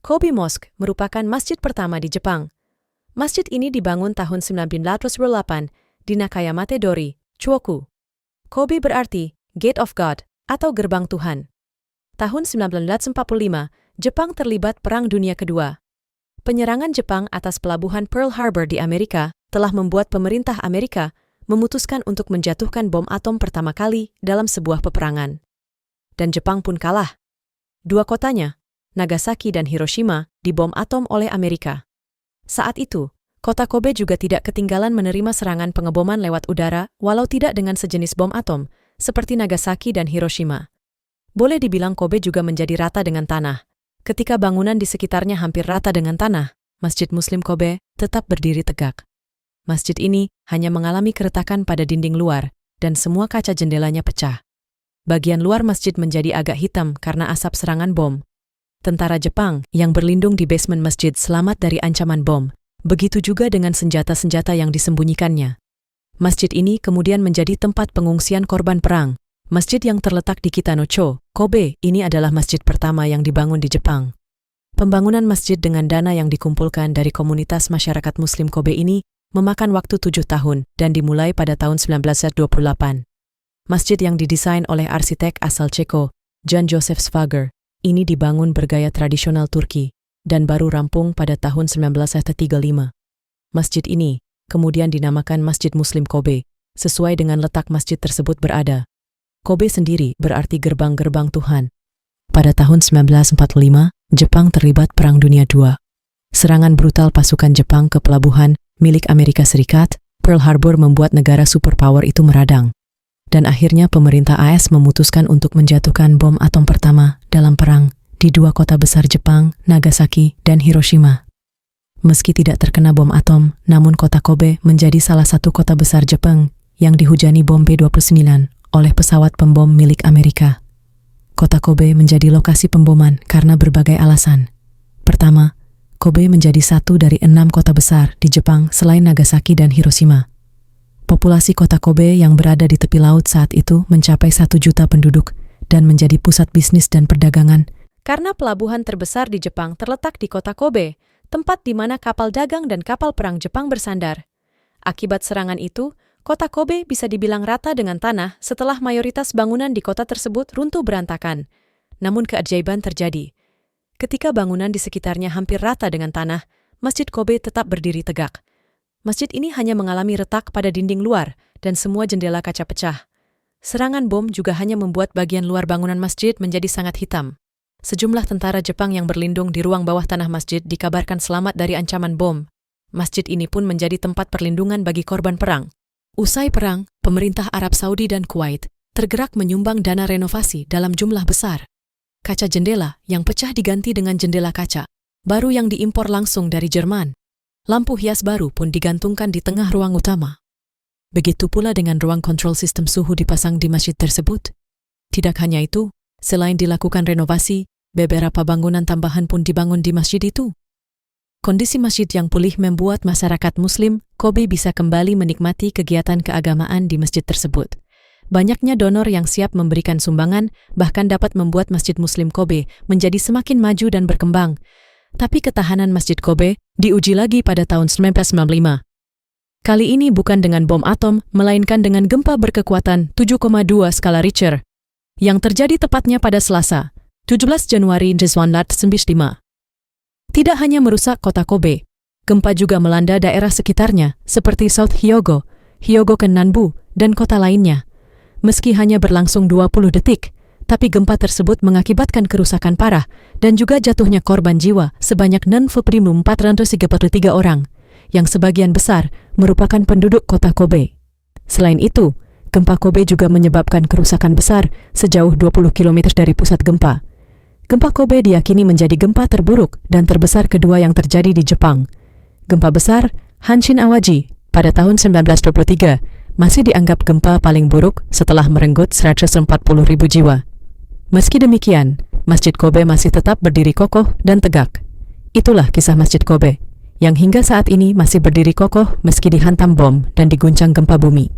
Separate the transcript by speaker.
Speaker 1: Kobe Mosque merupakan masjid pertama di Jepang. Masjid ini dibangun tahun 1908 di Nakayamate Dori, Chuoku. Kobe berarti Gate of God atau Gerbang Tuhan. Tahun 1945, Jepang terlibat Perang Dunia Kedua. Penyerangan Jepang atas pelabuhan Pearl Harbor di Amerika telah membuat pemerintah Amerika memutuskan untuk menjatuhkan bom atom pertama kali dalam sebuah peperangan. Dan Jepang pun kalah. Dua kotanya, Nagasaki dan Hiroshima, dibom atom oleh Amerika. Saat itu, kota Kobe juga tidak ketinggalan menerima serangan pengeboman lewat udara walau tidak dengan sejenis bom atom, seperti Nagasaki dan Hiroshima. Boleh dibilang Kobe juga menjadi rata dengan tanah. Ketika bangunan di sekitarnya hampir rata dengan tanah, Masjid Muslim Kobe tetap berdiri tegak. Masjid ini hanya mengalami keretakan pada dinding luar, dan semua kaca jendelanya pecah. Bagian luar masjid menjadi agak hitam karena asap serangan bom. Tentara Jepang yang berlindung di basement masjid selamat dari ancaman bom. Begitu juga dengan senjata-senjata yang disembunyikannya. Masjid ini kemudian menjadi tempat pengungsian korban perang. Masjid yang terletak di Kitanocho, Kobe, ini adalah masjid pertama yang dibangun di Jepang. Pembangunan masjid dengan dana yang dikumpulkan dari komunitas masyarakat Muslim Kobe ini memakan waktu 7 tahun dan dimulai pada tahun 1928. Masjid yang didesain oleh arsitek asal Ceko, Jan Joseph Svager, ini dibangun bergaya tradisional Turki dan baru rampung pada tahun 1935. Masjid ini kemudian dinamakan Masjid Muslim Kobe, sesuai dengan letak masjid tersebut berada. Kobe sendiri berarti gerbang-gerbang Tuhan. Pada tahun 1945, Jepang terlibat Perang Dunia II. Serangan brutal pasukan Jepang ke pelabuhan milik Amerika Serikat, Pearl Harbor membuat negara superpower itu meradang. Dan akhirnya pemerintah AS memutuskan untuk menjatuhkan bom atom pertama dalam perang di dua kota besar Jepang, Nagasaki dan Hiroshima. Meski tidak terkena bom atom, namun kota Kobe menjadi salah satu kota besar Jepang yang dihujani bom B-29 oleh pesawat pembom milik Amerika. Kota Kobe menjadi lokasi pemboman karena berbagai alasan. Pertama, Kobe menjadi satu dari 6 kota besar di Jepang selain Nagasaki dan Hiroshima. Populasi kota Kobe yang berada di tepi laut saat itu mencapai 1 juta penduduk dan menjadi pusat bisnis dan perdagangan. Karena pelabuhan terbesar di Jepang terletak di kota Kobe, tempat di mana kapal dagang dan kapal perang Jepang bersandar. Akibat serangan itu, kota Kobe bisa dibilang rata dengan tanah setelah mayoritas bangunan di kota tersebut runtuh berantakan. Namun keajaiban terjadi. Ketika bangunan di sekitarnya hampir rata dengan tanah, Masjid Kobe tetap berdiri tegak. Masjid ini hanya mengalami retak pada dinding luar dan semua jendela kaca pecah. Serangan bom juga hanya membuat bagian luar bangunan masjid menjadi sangat hitam. Sejumlah tentara Jepang yang berlindung di ruang bawah tanah masjid dikabarkan selamat dari ancaman bom. Masjid ini pun menjadi tempat perlindungan bagi korban perang. Usai perang, pemerintah Arab Saudi dan Kuwait tergerak menyumbang dana renovasi dalam jumlah besar. Kaca jendela yang pecah diganti dengan jendela kaca baru yang diimpor langsung dari Jerman. Lampu hias baru pun digantungkan di tengah ruang utama. Begitu pula dengan ruang kontrol sistem suhu dipasang di masjid tersebut. Tidak hanya itu, selain dilakukan renovasi, beberapa bangunan tambahan pun dibangun di masjid itu. Kondisi masjid yang pulih membuat masyarakat Muslim Kobe bisa kembali menikmati kegiatan keagamaan di masjid tersebut. Banyaknya donor yang siap memberikan sumbangan bahkan dapat membuat Masjid Muslim Kobe menjadi semakin maju dan berkembang. Tapi ketahanan Masjid Kobe diuji lagi pada tahun 1995. Kali ini bukan dengan bom atom, melainkan dengan gempa berkekuatan 7,2 skala Richter, yang terjadi tepatnya pada Selasa, 17 Januari 1995. Tidak hanya merusak kota Kobe, gempa juga melanda daerah sekitarnya, seperti South Hyogo, Hyogoken Nanbu, dan kota lainnya. Meski hanya berlangsung 20 detik, tapi gempa tersebut mengakibatkan kerusakan parah dan juga jatuhnya korban jiwa sebanyak 433 orang, yang sebagian besar merupakan penduduk kota Kobe. Selain itu, gempa Kobe juga menyebabkan kerusakan besar sejauh 20 km dari pusat gempa. Gempa Kobe diyakini menjadi gempa terburuk dan terbesar kedua yang terjadi di Jepang. Gempa besar Hanshin Awaji pada tahun 1923 masih dianggap gempa paling buruk setelah merenggut 140.000 jiwa. Meski demikian, Masjid Kobe masih tetap berdiri kokoh dan tegak. Itulah kisah Masjid Kobe, yang hingga saat ini masih berdiri kokoh meski dihantam bom dan diguncang gempa bumi.